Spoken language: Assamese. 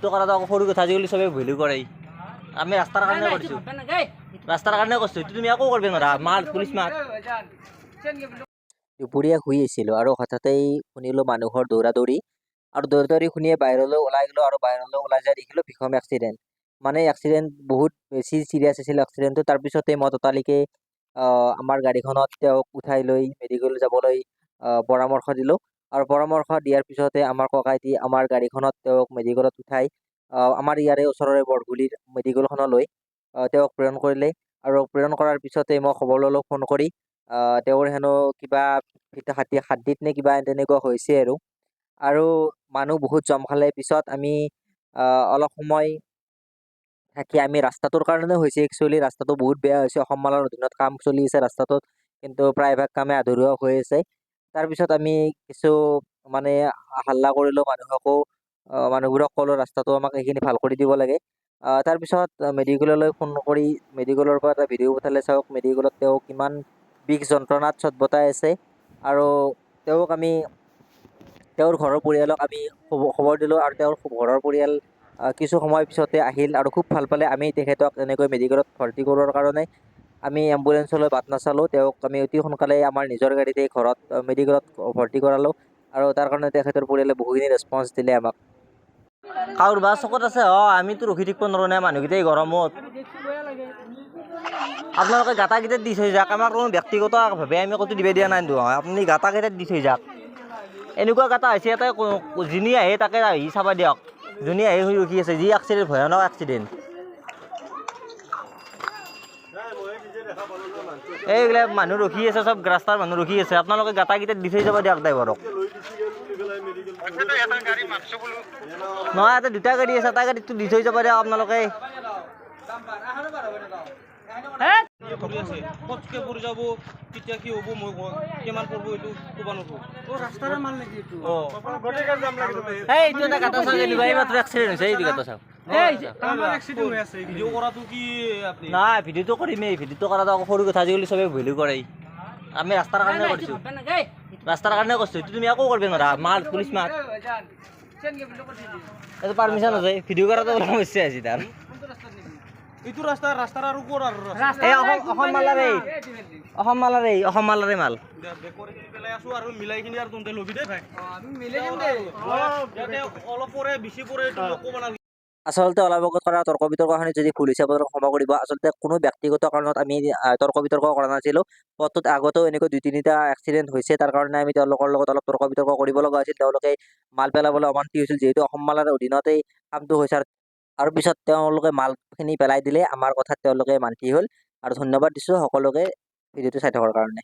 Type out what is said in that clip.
তো কৰা তো সৰু কথা আজিকালি চবে ভুল কৰে। আমি ৰাস্তাৰ কাৰণে কৰিছোঁ, ৰাস্তাৰ কাৰণে কৰিছোঁ। এইটো তুমি একো কৰিব নোৱাৰা, মাৰ পুলিচ মাৰ। দুপৰীয়া শুই আছিলোঁ আৰু হঠাতেই শুনিলোঁ মানুহৰ দৌৰা-দৌৰি আৰু দৌৰা-দৌৰি শুনিয়ে বাহিৰলৈ ওলাই গ'লোঁ আৰু বাহিৰলৈ ওলাই যাই দেখিলোঁ ভীষণ এক্সিডেণ্ট। মানে এক্সিডেণ্ট বহুত বেছি চিৰিয়াছ আছিল এক্সিডেণ্টটো। তাৰপিছতে মই ততালিকে আমাৰ গাড়ীখনত তেওঁক উঠাই লৈ মেডিকেল যাবলৈ পৰামৰ্শ দিলোঁ আৰু পৰামৰ্শ দিয়াৰ পিছতে আমাৰ ককাইটি আমাৰ গাড়ীখনত তেওঁক মেডিকেলত উঠাই আমাৰ ইয়াৰে ওচৰৰে বৰগুলিৰ মেডিকেলখনলৈ তেওঁক প্ৰেৰণ কৰিলে আৰু প্ৰেৰণ কৰাৰ পিছতে মই খবৰ ল'লোঁ ফোন কৰি। তেওঁৰ হেনো কিবা হাতীত নে কিবা তেনেকুৱা হৈছে আৰু মানুহ বহুত জম খালে। পিছত আমি অলপ সময় থাকি আমি ৰাস্তাটোৰ কাৰণে হৈছে একচুৱেলি ৰাস্তাটো বহুত বেয়া হৈছে। অসম মালাৰ অধীনত কাম চলি আছে ৰাস্তাটোত, কিন্তু প্ৰায়ভাগ কামে আধৰুৱা হৈ আছে। তাৰপিছত আমি কিছু মানে হাল্লা কৰিলোঁ মানুহবোৰক ক'লোঁ ৰাস্তাটো আমাক এইখিনি ভাল কৰি দিব লাগে। তাৰপিছত মেডিকেললৈ ফোন কৰি মেডিকেলৰ পৰা এটা ভিডিঅ' পঠালে, চাওক মেডিকেলত তেওঁ কিমান বিষ যন্ত্ৰণাত চটবটাই আছে আৰু তেওঁৰ ঘৰৰ পৰিয়ালক আমি খবৰ দিলোঁ আৰু তেওঁৰ ঘৰৰ পৰিয়াল কিছু সময়ৰ পিছতে আহিল আৰু খুব ভাল পালে। আমি তেখেতক এনেকৈ মেডিকেলত ভৰ্তি কৰোৱাৰ কাৰণে আমি এম্বুলেঞ্চলৈ বাট নাচালোঁ। তেওঁক আমি অতি সোনকালে আমাৰ নিজৰ গাড়ীতে ঘৰত মেডিকেলত ভৰ্তি কৰালোঁ আৰু তাৰ কাৰণে তেখেতৰ পৰিয়ালে বহুখিনি ৰেছপন্স দিলে আমাক। কাৰোবাৰ বা চকত আছে, আমিতো ৰখি থাকিব নোৱাৰোঁ না মানুহকেইটাই গৰমত। আপোনালোকে গাঁটাকেইটাত দি থৈ যাওক, আমাৰ কোনো ব্যক্তিগতভাৱে আমি ক'তো দিব দিয়া নাই নহয়। আপুনি গাঁটাকেইটাত দি থৈ যাওক। এনেকুৱা গাঁটা হৈছে ইয়াতে, যোনে আহে তাকে আহি চাব দিয়ক। যোনে আহি ৰখি আছে, যি এক্সিডেণ্ট ভয়ানক এক্সিডেণ্ট। এইবিলাক মানুহ ৰখি আছে, চব ৰাস্তাৰ মানুহ ৰখি আছে। আপোনালোকে গাঁটাকেইটাত দি থৈ যাব দিয়ক ড্ৰাইভাৰক। নহয়, ইয়াতে দুটা গাড়ী আছে, এটা গাড়ীটো দি থৈ যাব দিয়ক আপোনালোকে। কচকে পৰি যাব, কেতিয়া কি হ'ব মই কিমান পৰব এইটো ক'ব নোৱাৰোঁ। ৰাস্তাৰে মাল নেকি এইটো? এইটো এটা গাঁটা চাওক, এনেকুৱা এইমাত্ৰ এক্সিডেণ্ট হৈছে। এইটো গাঁটা চাওক। ভিডিঅ' কৰাটো কি আপুনি? নাই, ভিডিঅ'টো কৰিমেই। ভিডিঅ'টো কৰাটো আকৌ সৰু কথা আজিকালি চবে ভুল কৰে। আমি ৰাস্তাৰ কাৰণে কৰিছোঁ, ৰাস্তাৰ কাৰণে কৰিছোঁ। এইটো তুমি একো কৰিব নোৱাৰা, মাৰ পুলিচ মাৰ। এইটো পাৰ্মিশ্যন আছে, ভিডিঅ' কৰাটো অলপ সমস্যা আছে তাৰ। এইটো ৰাস্তাৰ আৰু ক'ৰ আৰু এই অসম মালাৰে মাল। পেলাই আছোঁ আৰু মিলাই কিনি আৰু তহঁতে ল'বি দেই ভাই। অলপ পৰে বেছি পৰে এইটো ক'ব নালাগে। আচলতে অলপ আগত কৰা তৰ্ক বিতৰ্কখিনি যদি ভুল হৈছে আপোনালোকে ক্ষমা কৰিব। আচলতে কোনো ব্যক্তিগত কাৰণত আমি তৰ্ক বিতৰ্ক কৰা নাছিলোঁ। পথটোত আগতেও এনেকৈ 2-3টা এক্সিডেণ্ট হৈছে, তাৰ কাৰণে আমি তেওঁলোকৰ লগত অলপ তৰ্ক বিতৰ্ক কৰিব লগা হৈছিল। তেওঁলোকে মাল পেলাবলৈ অমান্তি হৈছিল, যিহেতু অসম মালাৰ অধীনতেই কামটো হৈছে আৰু পিছত তেওঁলোকে মালখিনি পেলাই দিলে। আমাৰ কথাত তেওঁলোকে মান্তি হ'ল আৰু ধন্যবাদ দিছোঁ সকলোকে ভিডিঅ'টো চাই থকাৰ কাৰণে।